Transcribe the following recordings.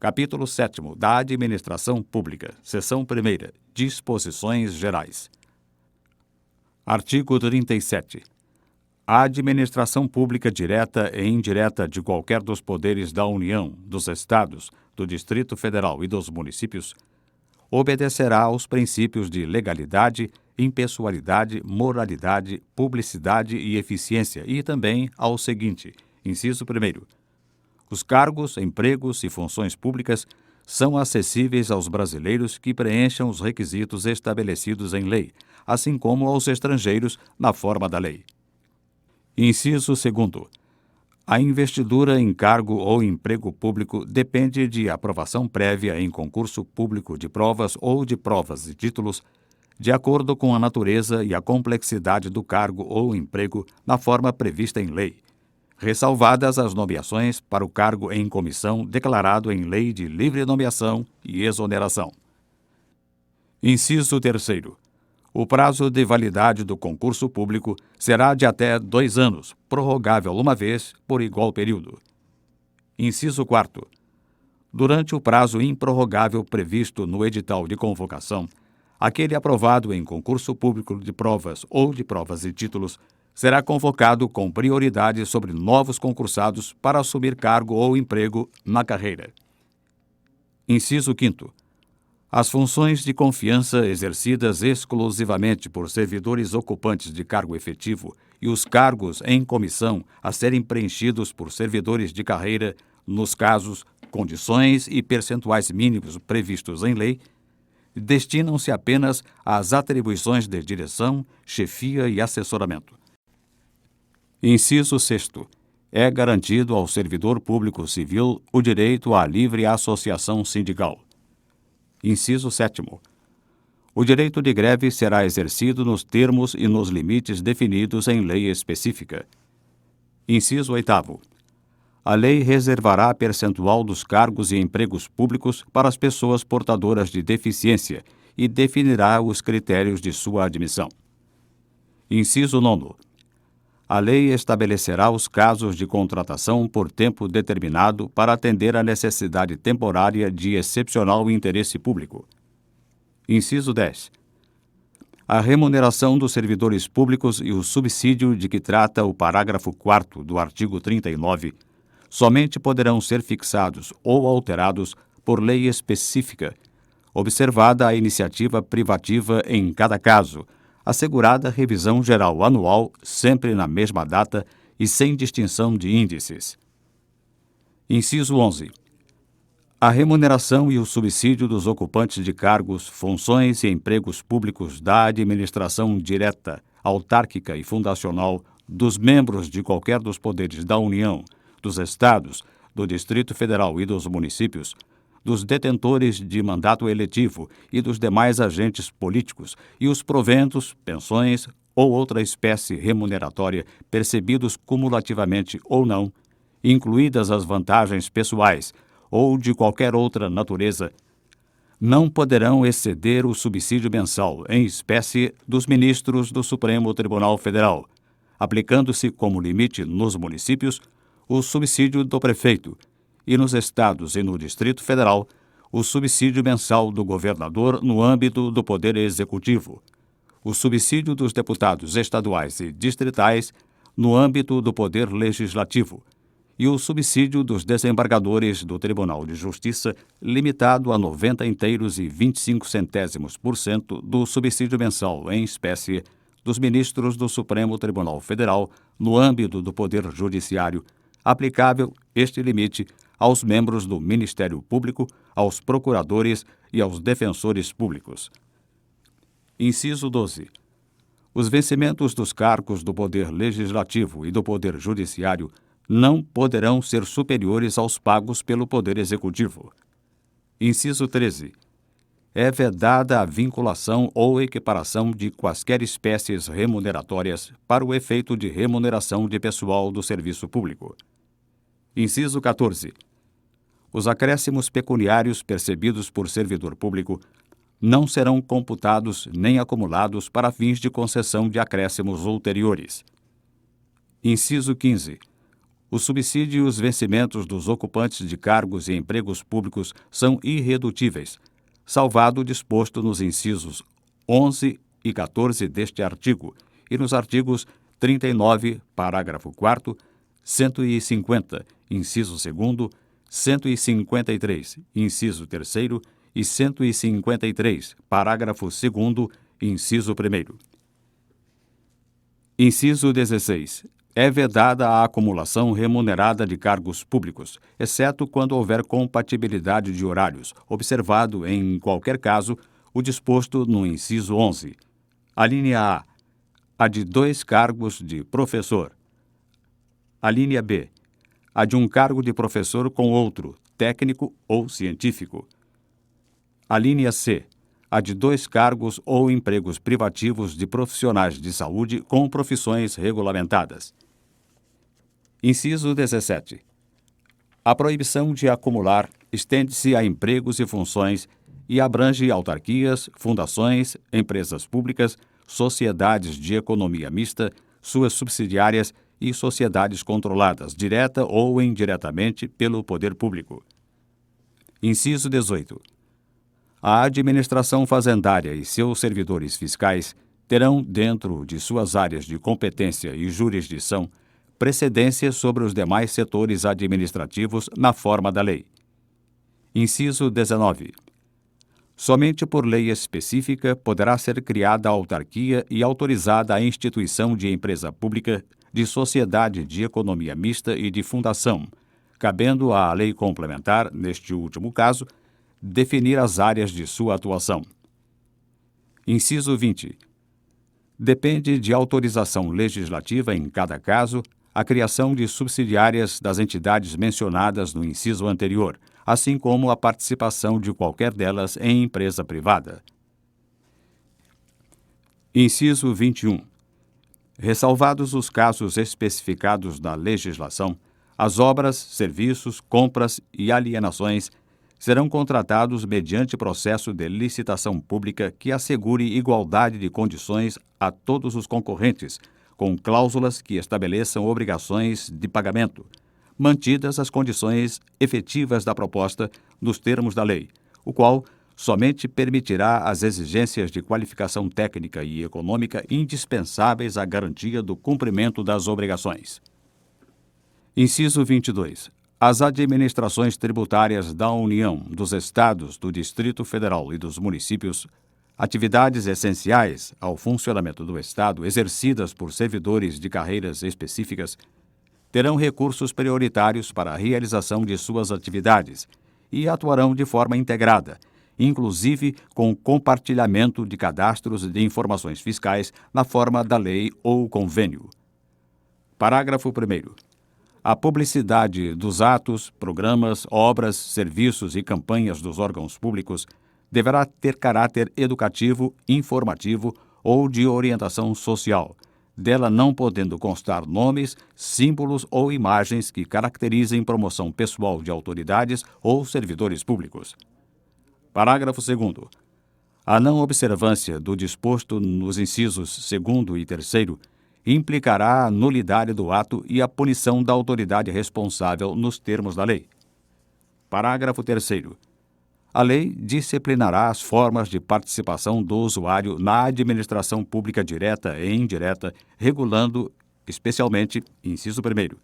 Capítulo 7º da Administração Pública, Seção 1ª, Disposições Gerais. Artigo 37. A administração pública direta e indireta de qualquer dos poderes da União, dos Estados, do Distrito Federal e dos municípios obedecerá aos princípios de legalidade, impessoalidade, moralidade, publicidade e eficiência e também ao seguinte: inciso 1º. Os cargos, empregos e funções públicas são acessíveis aos brasileiros que preencham os requisitos estabelecidos em lei, assim como aos estrangeiros na forma da lei. Inciso 2º. A investidura em cargo ou emprego público depende de aprovação prévia em concurso público de provas ou de provas e títulos, de acordo com a natureza e a complexidade do cargo ou emprego na forma prevista em lei, ressalvadas as nomeações para o cargo em comissão declarado em lei de livre nomeação e exoneração. Inciso 3º. O prazo de validade do concurso público será de até 2 anos, prorrogável uma vez por igual período. Inciso 4º. Durante o prazo improrrogável previsto no edital de convocação, aquele aprovado em concurso público de provas ou de provas e títulos será convocado com prioridade sobre novos concursados para assumir cargo ou emprego na carreira. Inciso 5º. As funções de confiança exercidas exclusivamente por servidores ocupantes de cargo efetivo e os cargos em comissão a serem preenchidos por servidores de carreira, nos casos, condições e percentuais mínimos previstos em lei, destinam-se apenas às atribuições de direção, chefia e assessoramento. Inciso 6º. É garantido ao servidor público civil o direito à livre associação sindical. Inciso 7º. O direito de greve será exercido nos termos e nos limites definidos em lei específica. Inciso 8º. A lei reservará percentual dos cargos e empregos públicos para as pessoas portadoras de deficiência e definirá os critérios de sua admissão. Inciso 9º. A lei estabelecerá os casos de contratação por tempo determinado para atender à necessidade temporária de excepcional interesse público. Inciso 10. A remuneração dos servidores públicos e o subsídio de que trata o parágrafo 4º do artigo 39 somente poderão ser fixados ou alterados por lei específica, observada a iniciativa privativa em cada caso, assegurada revisão geral anual, sempre na mesma data e sem distinção de índices. Inciso 11. A remuneração e o subsídio dos ocupantes de cargos, funções e empregos públicos da administração direta, autárquica e fundacional dos membros de qualquer dos poderes da União, dos Estados, do Distrito Federal e dos municípios, dos detentores de mandato eletivo e dos demais agentes políticos, e os proventos, pensões ou outra espécie remuneratória percebidos cumulativamente ou não, incluídas as vantagens pessoais ou de qualquer outra natureza, não poderão exceder o subsídio mensal em espécie dos ministros do Supremo Tribunal Federal, aplicando-se como limite nos municípios o subsídio do prefeito, e nos estados e no Distrito Federal, o subsídio mensal do governador no âmbito do Poder Executivo, o subsídio dos deputados estaduais e distritais no âmbito do Poder Legislativo e o subsídio dos desembargadores do Tribunal de Justiça, limitado a 90,25% do subsídio mensal em espécie dos ministros do Supremo Tribunal Federal no âmbito do Poder Judiciário, aplicável este limite aos membros do Ministério Público, aos procuradores e aos defensores públicos. Inciso 12. Os vencimentos dos cargos do Poder Legislativo e do Poder Judiciário não poderão ser superiores aos pagos pelo Poder Executivo. Inciso 13. É vedada a vinculação ou equiparação de quaisquer espécies remuneratórias para o efeito de remuneração de pessoal do serviço público. Inciso 14. Os acréscimos pecuniários percebidos por servidor público não serão computados nem acumulados para fins de concessão de acréscimos ulteriores. Inciso 15. Os subsídios e os vencimentos dos ocupantes de cargos e empregos públicos são irredutíveis, salvado o disposto nos incisos 11 e 14 deste artigo e nos artigos 39, parágrafo 4º, 150, inciso 2º, 153, inciso 3º e 153, parágrafo 2º, inciso 1º. Inciso 16. É vedada a acumulação remunerada de cargos públicos, exceto quando houver compatibilidade de horários, observado, em qualquer caso, o disposto no inciso 11. Alínea A de 2 cargos de professor. Alínea B. A de um cargo de professor com outro, técnico ou científico. Alínea C. A de 2 cargos ou empregos privativos de profissionais de saúde com profissões regulamentadas. Inciso 17. A proibição de acumular estende-se a empregos e funções e abrange autarquias, fundações, empresas públicas, sociedades de economia mista, suas subsidiárias e sociedades controladas, direta ou indiretamente, pelo poder público. Inciso 18. A administração fazendária e seus servidores fiscais terão, dentro de suas áreas de competência e jurisdição, precedência sobre os demais setores administrativos na forma da lei. Inciso 19. Somente por lei específica poderá ser criada a autarquia e autorizada a instituição de empresa pública, de sociedade de economia mista e de fundação, cabendo à lei complementar, neste último caso, definir as áreas de sua atuação. Inciso 20. Depende de autorização legislativa em cada caso a criação de subsidiárias das entidades mencionadas no inciso anterior, assim como a participação de qualquer delas em empresa privada. Inciso 21. Ressalvados os casos especificados na legislação, as obras, serviços, compras e alienações serão contratados mediante processo de licitação pública que assegure igualdade de condições a todos os concorrentes, com cláusulas que estabeleçam obrigações de pagamento, mantidas as condições efetivas da proposta nos termos da lei, o qual somente permitirá as exigências de qualificação técnica e econômica indispensáveis à garantia do cumprimento das obrigações. Inciso 22. As administrações tributárias da União, dos Estados, do Distrito Federal e dos municípios, atividades essenciais ao funcionamento do Estado exercidas por servidores de carreiras específicas, terão recursos prioritários para a realização de suas atividades e atuarão de forma integrada, inclusive com compartilhamento de cadastros de informações fiscais na forma da lei ou convênio. Parágrafo 1º. A publicidade dos atos, programas, obras, serviços e campanhas dos órgãos públicos deverá ter caráter educativo, informativo ou de orientação social, dela não podendo constar nomes, símbolos ou imagens que caracterizem promoção pessoal de autoridades ou servidores públicos. Parágrafo 2º. A não observância do disposto nos incisos 2º e 3º implicará a nulidade do ato e a punição da autoridade responsável nos termos da lei. Parágrafo 3º. A lei disciplinará as formas de participação do usuário na administração pública direta e indireta, regulando, especialmente, inciso 1º,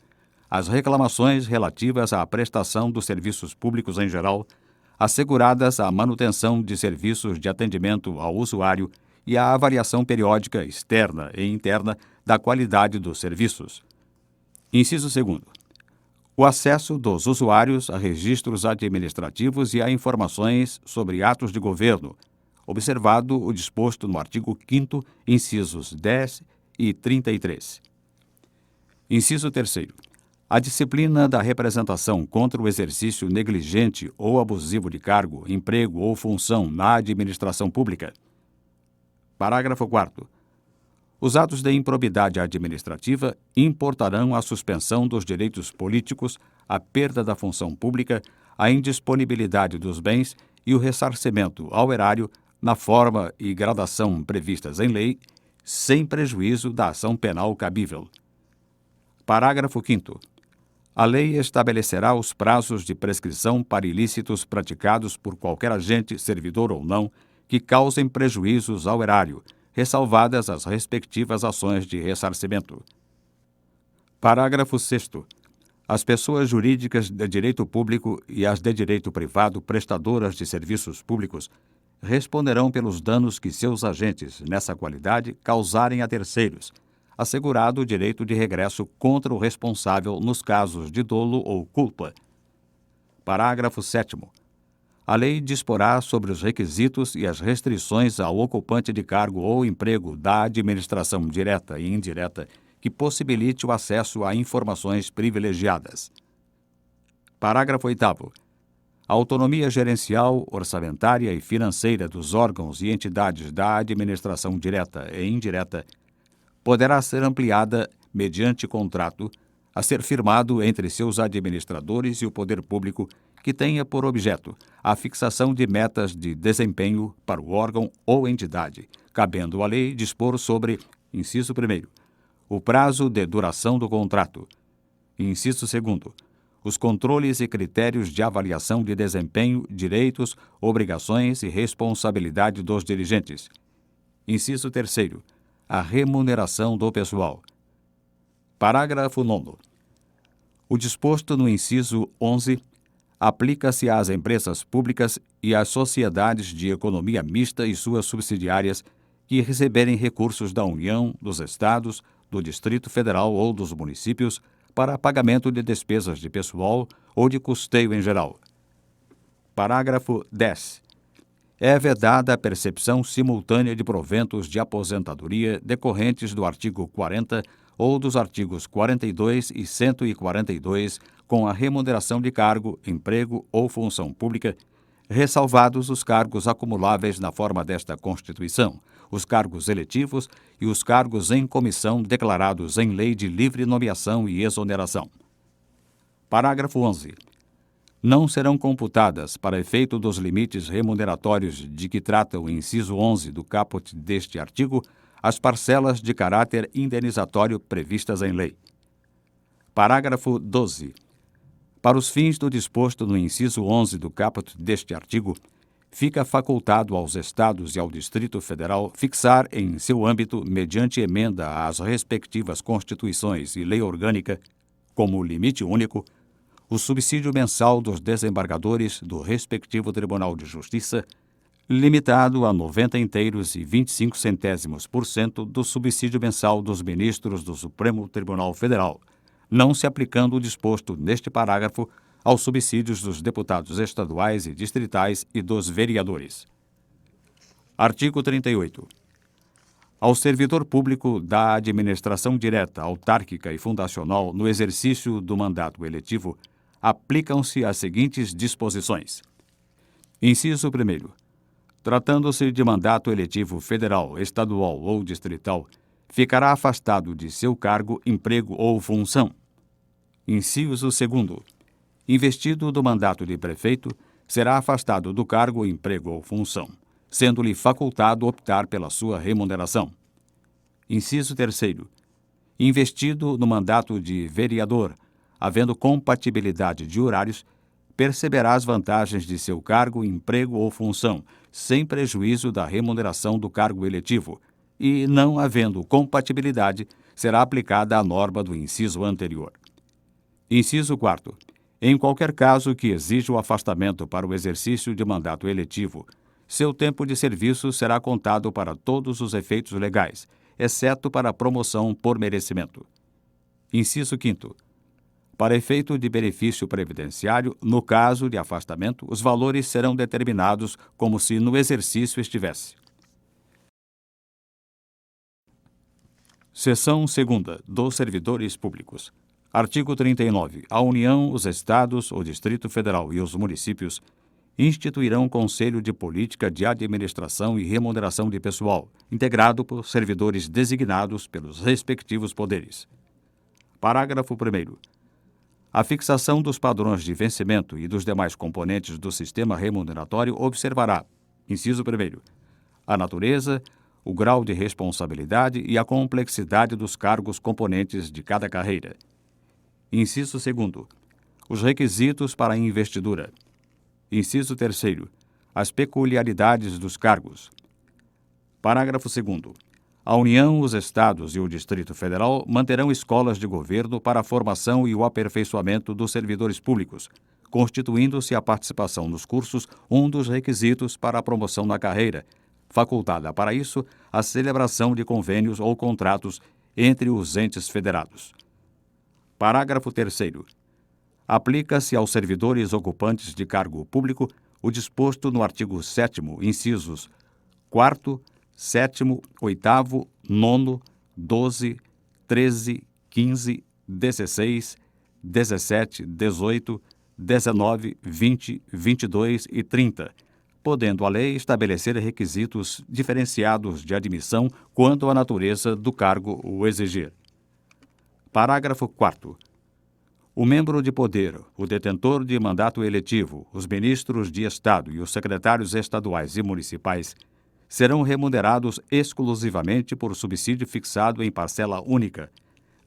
as reclamações relativas à prestação dos serviços públicos em geral, asseguradas a manutenção de serviços de atendimento ao usuário e a avaliação periódica externa e interna da qualidade dos serviços. Inciso 2º. O acesso dos usuários a registros administrativos e a informações sobre atos de governo, observado o disposto no artigo 5º, incisos 10 e 33. Inciso 3º. A disciplina da representação contra o exercício negligente ou abusivo de cargo, emprego ou função na administração pública. Parágrafo 4º. Os atos de improbidade administrativa importarão a suspensão dos direitos políticos, a perda da função pública, a indisponibilidade dos bens e o ressarcimento ao erário na forma e gradação previstas em lei, sem prejuízo da ação penal cabível. Parágrafo 5º. A lei estabelecerá os prazos de prescrição para ilícitos praticados por qualquer agente, servidor ou não, que causem prejuízos ao erário, ressalvadas as respectivas ações de ressarcimento. Parágrafo 6º. As pessoas jurídicas de direito público e as de direito privado prestadoras de serviços públicos responderão pelos danos que seus agentes, nessa qualidade, causarem a terceiros, assegurado o direito de regresso contra o responsável nos casos de dolo ou culpa. Parágrafo 7º. A lei disporá sobre os requisitos e as restrições ao ocupante de cargo ou emprego da administração direta e indireta que possibilite o acesso a informações privilegiadas. Parágrafo 8º. A autonomia gerencial, orçamentária e financeira dos órgãos e entidades da administração direta e indireta poderá ser ampliada mediante contrato a ser firmado entre seus administradores e o poder público que tenha por objeto a fixação de metas de desempenho para o órgão ou entidade, cabendo à lei dispor sobre, inciso 1º, o prazo de duração do contrato. Inciso 2º, os controles e critérios de avaliação de desempenho, direitos, obrigações e responsabilidade dos dirigentes. Inciso 3º, a remuneração do pessoal. Parágrafo 9º. O disposto no inciso 11 aplica-se às empresas públicas e às sociedades de economia mista e suas subsidiárias que receberem recursos da União, dos Estados, do Distrito Federal ou dos municípios para pagamento de despesas de pessoal ou de custeio em geral. Parágrafo 10. É vedada a percepção simultânea de proventos de aposentadoria decorrentes do artigo 40 ou dos artigos 42 e 142 com a remuneração de cargo, emprego ou função pública, ressalvados os cargos acumuláveis na forma desta Constituição, os cargos eletivos e os cargos em comissão declarados em lei de livre nomeação e exoneração. Parágrafo 11. Não serão computadas, para efeito dos limites remuneratórios de que trata o inciso 11 do caput deste artigo, as parcelas de caráter indenizatório previstas em lei. Parágrafo 12. Para os fins do disposto no inciso 11 do caput deste artigo, fica facultado aos Estados e ao Distrito Federal fixar em seu âmbito, mediante emenda às respectivas Constituições e lei orgânica, como limite único, o subsídio mensal dos desembargadores do respectivo Tribunal de Justiça, limitado a 90 inteiros e 25 centésimos% do subsídio mensal dos ministros do Supremo Tribunal Federal, não se aplicando o disposto neste parágrafo aos subsídios dos deputados estaduais e distritais e dos vereadores. Artigo 38. Ao servidor público da administração direta, autárquica e fundacional no exercício do mandato eletivo, aplicam-se as seguintes disposições. Inciso 1º. Tratando-se de mandato eletivo federal, estadual ou distrital, ficará afastado de seu cargo, emprego ou função. Inciso 2º. Investido do mandato de prefeito, será afastado do cargo, emprego ou função, sendo-lhe facultado optar pela sua remuneração. Inciso 3º. Investido no mandato de vereador, havendo compatibilidade de horários, perceberá as vantagens de seu cargo, emprego ou função, sem prejuízo da remuneração do cargo eletivo, e, não havendo compatibilidade, será aplicada a norma do inciso anterior. Inciso 4º. Em qualquer caso que exija o afastamento para o exercício de mandato eletivo, seu tempo de serviço será contado para todos os efeitos legais, exceto para a promoção por merecimento. Inciso 5º. Para efeito de benefício previdenciário, no caso de afastamento, os valores serão determinados como se no exercício estivesse. Seção 2ª dos servidores públicos. Artigo 39. A União, os Estados, o Distrito Federal e os municípios instituirão Conselho de Política de Administração e Remuneração de Pessoal, integrado por servidores designados pelos respectivos poderes. Parágrafo 1º. A fixação dos padrões de vencimento e dos demais componentes do sistema remuneratório observará, inciso 1º, a natureza, o grau de responsabilidade e a complexidade dos cargos componentes de cada carreira. Inciso 2º. Os requisitos para a investidura. Inciso 3º. As peculiaridades dos cargos. Parágrafo 2º. A União, os Estados e o Distrito Federal manterão escolas de governo para a formação e o aperfeiçoamento dos servidores públicos, constituindo-se a participação nos cursos um dos requisitos para a promoção na carreira, facultada para isso a celebração de convênios ou contratos entre os entes federados. Parágrafo 3º. Aplica-se aos servidores ocupantes de cargo público o disposto no artigo 7º, incisos 4º, 7º, 8º, 9º, 12, 13, 15, 16, 17, 18, 19, 20, 22 e 30, podendo a lei estabelecer requisitos diferenciados de admissão quando a natureza do cargo o exigir. Parágrafo 4º. O membro de poder, o detentor de mandato eletivo, os ministros de Estado e os secretários estaduais e municipais serão remunerados exclusivamente por subsídio fixado em parcela única,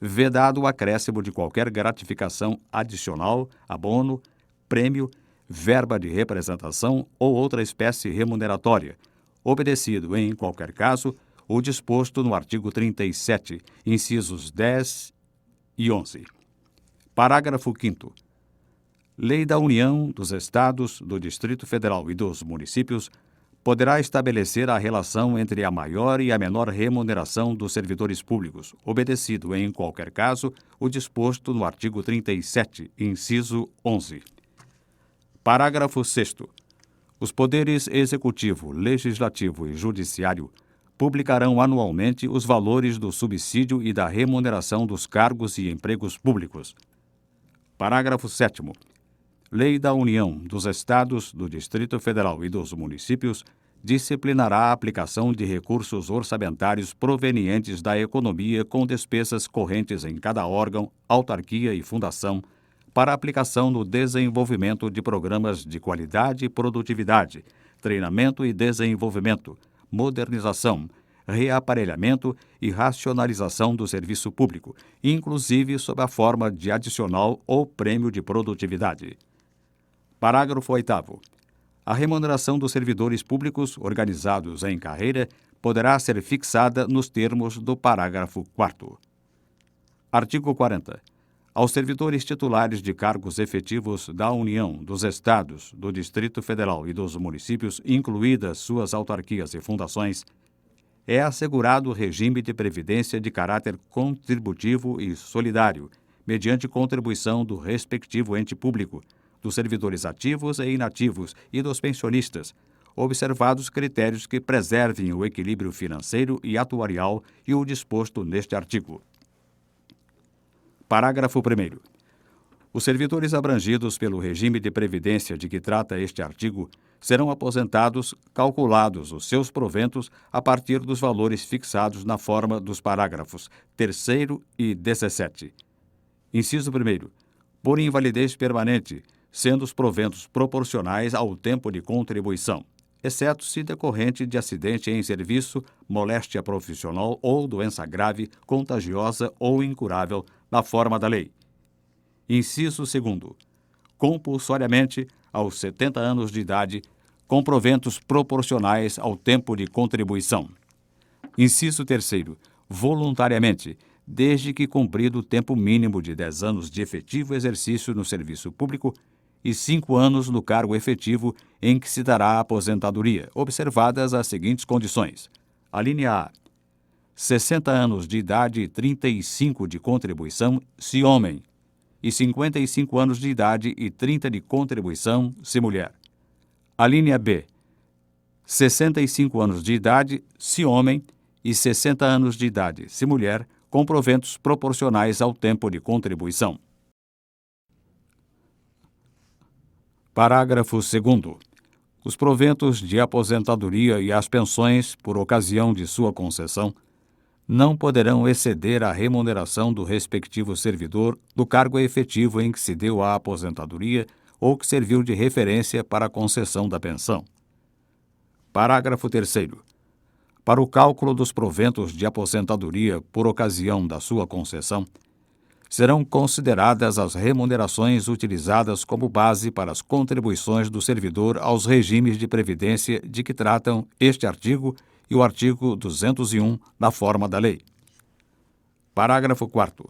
vedado o acréscimo de qualquer gratificação adicional, abono, prêmio, verba de representação ou outra espécie remuneratória, obedecido, em qualquer caso, o disposto no artigo 37, incisos 10 e 11. Parágrafo 5º. Lei da União, dos Estados, do Distrito Federal e dos municípios poderá estabelecer a relação entre a maior e a menor remuneração dos servidores públicos, obedecido, em qualquer caso, o disposto no artigo 37, inciso 11. Parágrafo 6º. Os poderes executivo, legislativo e judiciário publicarão anualmente os valores do subsídio e da remuneração dos cargos e empregos públicos. Parágrafo 7º. Lei da União, dos Estados, do Distrito Federal e dos municípios disciplinará a aplicação de recursos orçamentários provenientes da economia com despesas correntes em cada órgão, autarquia e fundação para aplicação no desenvolvimento de programas de qualidade e produtividade, treinamento e desenvolvimento, modernização, reaparelhamento e racionalização do serviço público, inclusive sob a forma de adicional ou prêmio de produtividade. Parágrafo 8º. A remuneração dos servidores públicos organizados em carreira poderá ser fixada nos termos do parágrafo 4º. Artigo 40. Aos servidores titulares de cargos efetivos da União, dos Estados, do Distrito Federal e dos municípios, incluídas suas autarquias e fundações, é assegurado regime de previdência de caráter contributivo e solidário, mediante contribuição do respectivo ente público, dos servidores ativos e inativos e dos pensionistas, observados critérios que preservem o equilíbrio financeiro e atuarial e o disposto neste artigo. Parágrafo 1º. Os servidores abrangidos pelo regime de previdência de que trata este artigo serão aposentados, calculados os seus proventos a partir dos valores fixados na forma dos parágrafos 3º e 17. Inciso 1º. Por invalidez permanente, sendo os proventos proporcionais ao tempo de contribuição, exceto se decorrente de acidente em serviço, moléstia profissional ou doença grave, contagiosa ou incurável, na forma da lei. Inciso 2º. Compulsoriamente, aos 70 anos de idade, com proventos proporcionais ao tempo de contribuição. Inciso 3º. Voluntariamente, desde que cumprido o tempo mínimo de 10 anos de efetivo exercício no serviço público e 5 anos no cargo efetivo em que se dará a aposentadoria, observadas as seguintes condições. Alínea A. 60 anos de idade e 35 de contribuição, se homem, e 55 anos de idade e 30 de contribuição, se mulher. Alínea B. 65 anos de idade, se homem, e 60 anos de idade, se mulher, com proventos proporcionais ao tempo de contribuição. Parágrafo 2º. Os proventos de aposentadoria e as pensões, por ocasião de sua concessão, não poderão exceder a remuneração do respectivo servidor do cargo efetivo em que se deu a aposentadoria ou que serviu de referência para a concessão da pensão. Parágrafo 3º. Para o cálculo dos proventos de aposentadoria por ocasião da sua concessão, serão consideradas as remunerações utilizadas como base para as contribuições do servidor aos regimes de previdência de que tratam este artigo e o artigo 201 da forma da lei. Parágrafo 4º.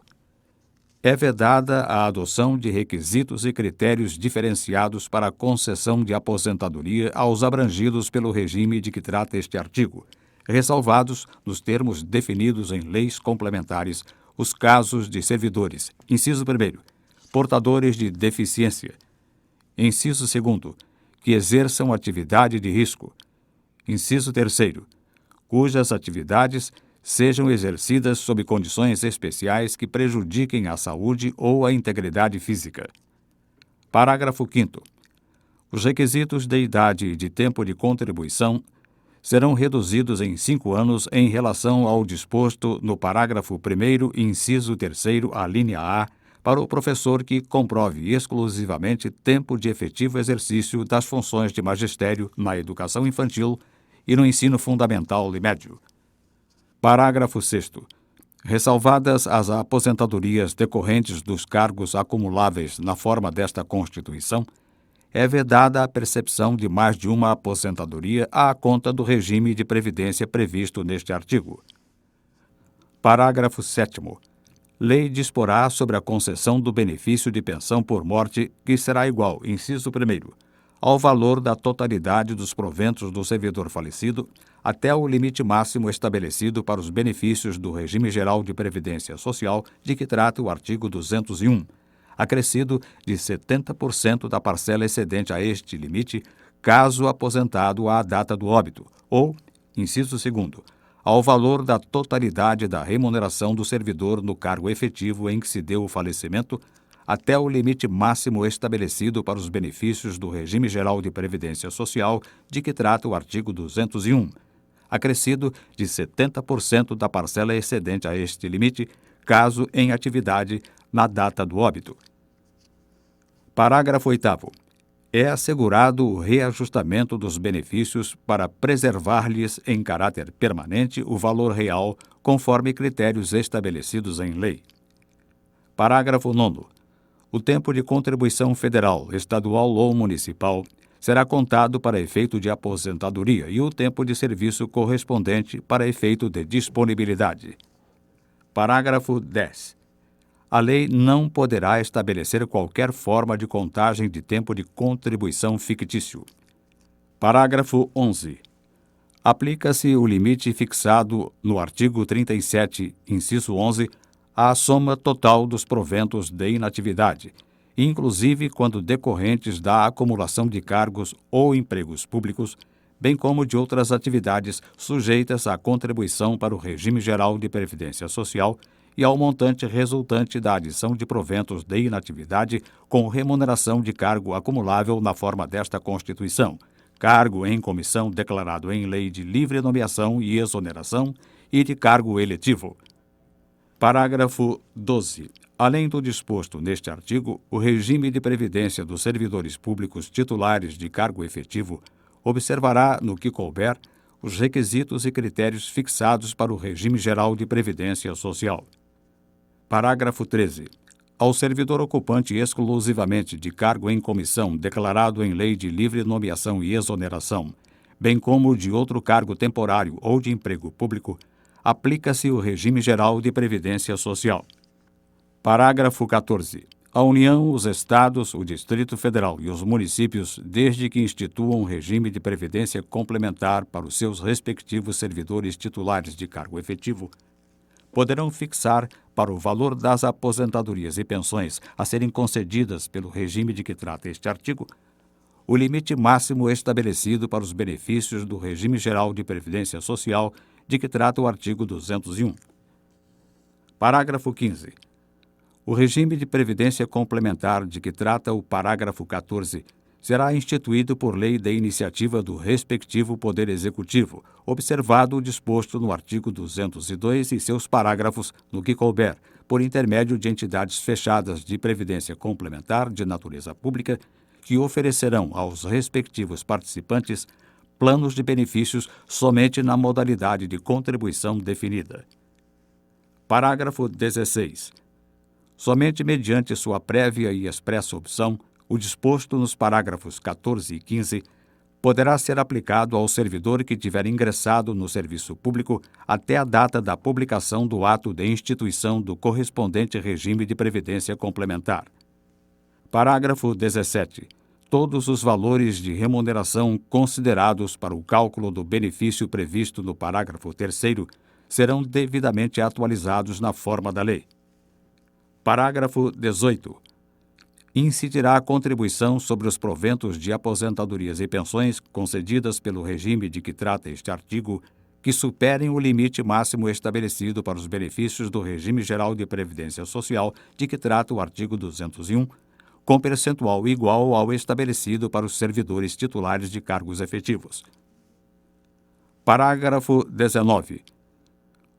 É vedada a adoção de requisitos e critérios diferenciados para a concessão de aposentadoria aos abrangidos pelo regime de que trata este artigo, ressalvados, nos termos definidos em leis complementares, os casos de servidores. Inciso 1º, portadores de deficiência. Inciso 2º, que exerçam atividade de risco. Inciso 3º, cujas atividades sejam exercidas sob condições especiais que prejudiquem a saúde ou a integridade física. Parágrafo 5º. Os requisitos de idade e de tempo de contribuição serão reduzidos em 5 anos em relação ao disposto no parágrafo 1º, inciso 3º, a linha A, para o professor que comprove exclusivamente tempo de efetivo exercício das funções de magistério na educação infantil e no ensino fundamental e médio. Parágrafo 6º. Ressalvadas as aposentadorias decorrentes dos cargos acumuláveis na forma desta Constituição, é vedada a percepção de mais de uma aposentadoria à conta do regime de previdência previsto neste artigo. Parágrafo 7º. Lei disporá sobre a concessão do benefício de pensão por morte, que será igual, inciso 1º, ao valor da totalidade dos proventos do servidor falecido, até o limite máximo estabelecido para os benefícios do regime geral de previdência social de que trata o artigo 201, acrescido de 70% da parcela excedente a este limite, caso aposentado à data do óbito, ou, inciso 2º, ao valor da totalidade da remuneração do servidor no cargo efetivo em que se deu o falecimento, até o limite máximo estabelecido para os benefícios do regime geral de previdência social de que trata o artigo 201, acrescido de 70% da parcela excedente a este limite, caso em atividade na data do óbito. Parágrafo 8º. É assegurado o reajustamento dos benefícios para preservar-lhes em caráter permanente o valor real, conforme critérios estabelecidos em lei. Parágrafo 9º. O tempo de contribuição federal, estadual ou municipal será contado para efeito de aposentadoria e o tempo de serviço correspondente para efeito de disponibilidade. Parágrafo 10º. A lei não poderá estabelecer qualquer forma de contagem de tempo de contribuição fictício. Parágrafo 11º. Aplica-se o limite fixado no artigo 37, inciso 11, à soma total dos proventos de inatividade, inclusive quando decorrentes da acumulação de cargos ou empregos públicos, bem como de outras atividades sujeitas à contribuição para o regime geral de previdência social e ao montante resultante da adição de proventos de inatividade com remuneração de cargo acumulável na forma desta Constituição, cargo em comissão declarado em lei de livre nomeação e exoneração e de cargo eletivo. Parágrafo 12. Além do disposto neste artigo, o regime de previdência dos servidores públicos titulares de cargo efetivo observará, no que couber, os requisitos e critérios fixados para o regime geral de previdência social. Parágrafo 13. Ao servidor ocupante exclusivamente de cargo em comissão declarado em lei de livre nomeação e exoneração, bem como de outro cargo temporário ou de emprego público, aplica-se o regime geral de previdência social. Parágrafo 14. A União, os Estados, o Distrito Federal e os municípios, desde que instituam regime de previdência complementar para os seus respectivos servidores titulares de cargo efetivo, poderão fixar, para o valor das aposentadorias e pensões a serem concedidas pelo regime de que trata este artigo, o limite máximo estabelecido para os benefícios do regime geral de previdência social de que trata o artigo 201. Parágrafo 15. O regime de previdência complementar de que trata o parágrafo 14 será instituído por lei de iniciativa do respectivo Poder Executivo, observado o disposto no artigo 202 e seus parágrafos, no que couber, por intermédio de entidades fechadas de previdência complementar de natureza pública, que oferecerão aos respectivos participantes planos de benefícios somente na modalidade de contribuição definida. Parágrafo 16. somente mediante sua prévia e expressa opção, o disposto nos parágrafos 14 e 15 poderá ser aplicado ao servidor que tiver ingressado no serviço público até a data da publicação do ato de instituição do correspondente regime de previdência complementar. Parágrafo 17. Todos os valores de remuneração considerados para o cálculo do benefício previsto no parágrafo 3º serão devidamente atualizados na forma da lei. Parágrafo 18. Incidirá a contribuição sobre os proventos de aposentadorias e pensões concedidas pelo regime de que trata este artigo que superem o limite máximo estabelecido para os benefícios do regime geral de previdência social de que trata o artigo 201, com percentual igual ao estabelecido para os servidores titulares de cargos efetivos. Parágrafo 19.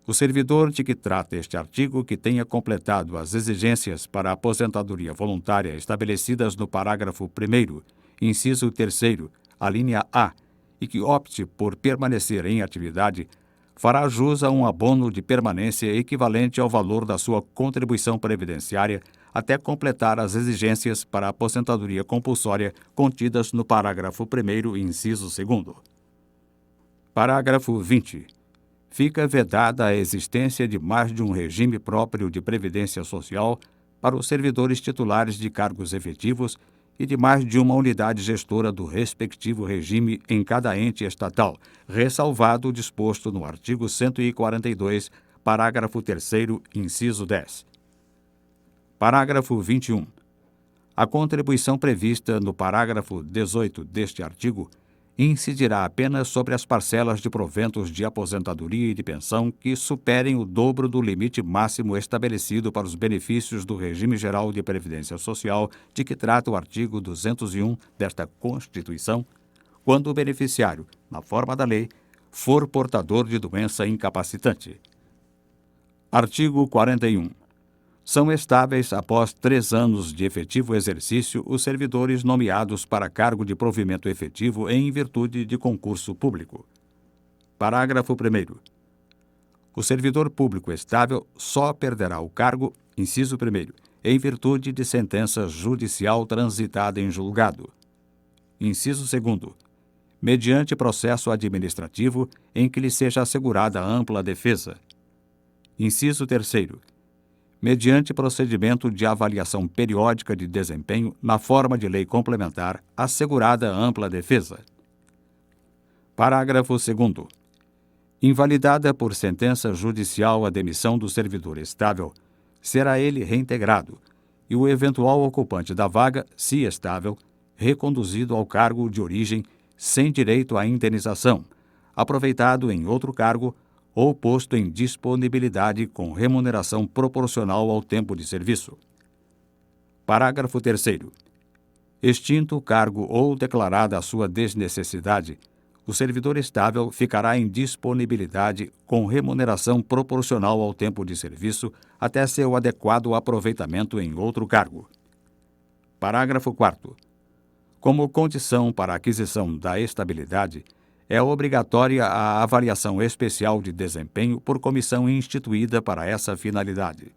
O servidor de que trata este artigo que tenha completado as exigências para a aposentadoria voluntária estabelecidas no parágrafo 1º, inciso 3º, a linha A, e que opte por permanecer em atividade, fará jus a um abono de permanência equivalente ao valor da sua contribuição previdenciária até completar as exigências para a aposentadoria compulsória contidas no parágrafo 1º, inciso 2º. Parágrafo 20. Fica vedada a existência de mais de um regime próprio de previdência social para os servidores titulares de cargos efetivos e de mais de uma unidade gestora do respectivo regime em cada ente estatal, ressalvado o disposto no artigo 142, parágrafo 3º, inciso 10. Parágrafo 21. A contribuição prevista no parágrafo 18 deste artigo incidirá apenas sobre as parcelas de proventos de aposentadoria e de pensão que superem o dobro do limite máximo estabelecido para os benefícios do regime geral de previdência social de que trata o artigo 201 desta Constituição, quando o beneficiário, na forma da lei, for portador de doença incapacitante. Artigo 41. São estáveis, após 3 anos de efetivo exercício, os servidores nomeados para cargo de provimento efetivo em virtude de concurso público. Parágrafo 1º. O servidor público estável só perderá o cargo, inciso 1º, em virtude de sentença judicial transitada em julgado. Inciso 2º. Mediante processo administrativo em que lhe seja assegurada ampla defesa. Inciso 3º. Mediante procedimento de avaliação periódica de desempenho na forma de lei complementar, assegurada ampla defesa. Parágrafo 2º. Invalidada por sentença judicial a demissão do servidor estável, será ele reintegrado e o eventual ocupante da vaga, se estável, reconduzido ao cargo de origem sem direito à indenização, aproveitado em outro cargo ou posto em disponibilidade com remuneração proporcional ao tempo de serviço. Parágrafo 3º. Extinto o cargo ou declarada a sua desnecessidade, o servidor estável ficará em disponibilidade com remuneração proporcional ao tempo de serviço até seu adequado aproveitamento em outro cargo. Parágrafo 4º. Como condição para a aquisição da estabilidade, é obrigatória a avaliação especial de desempenho por comissão instituída para essa finalidade.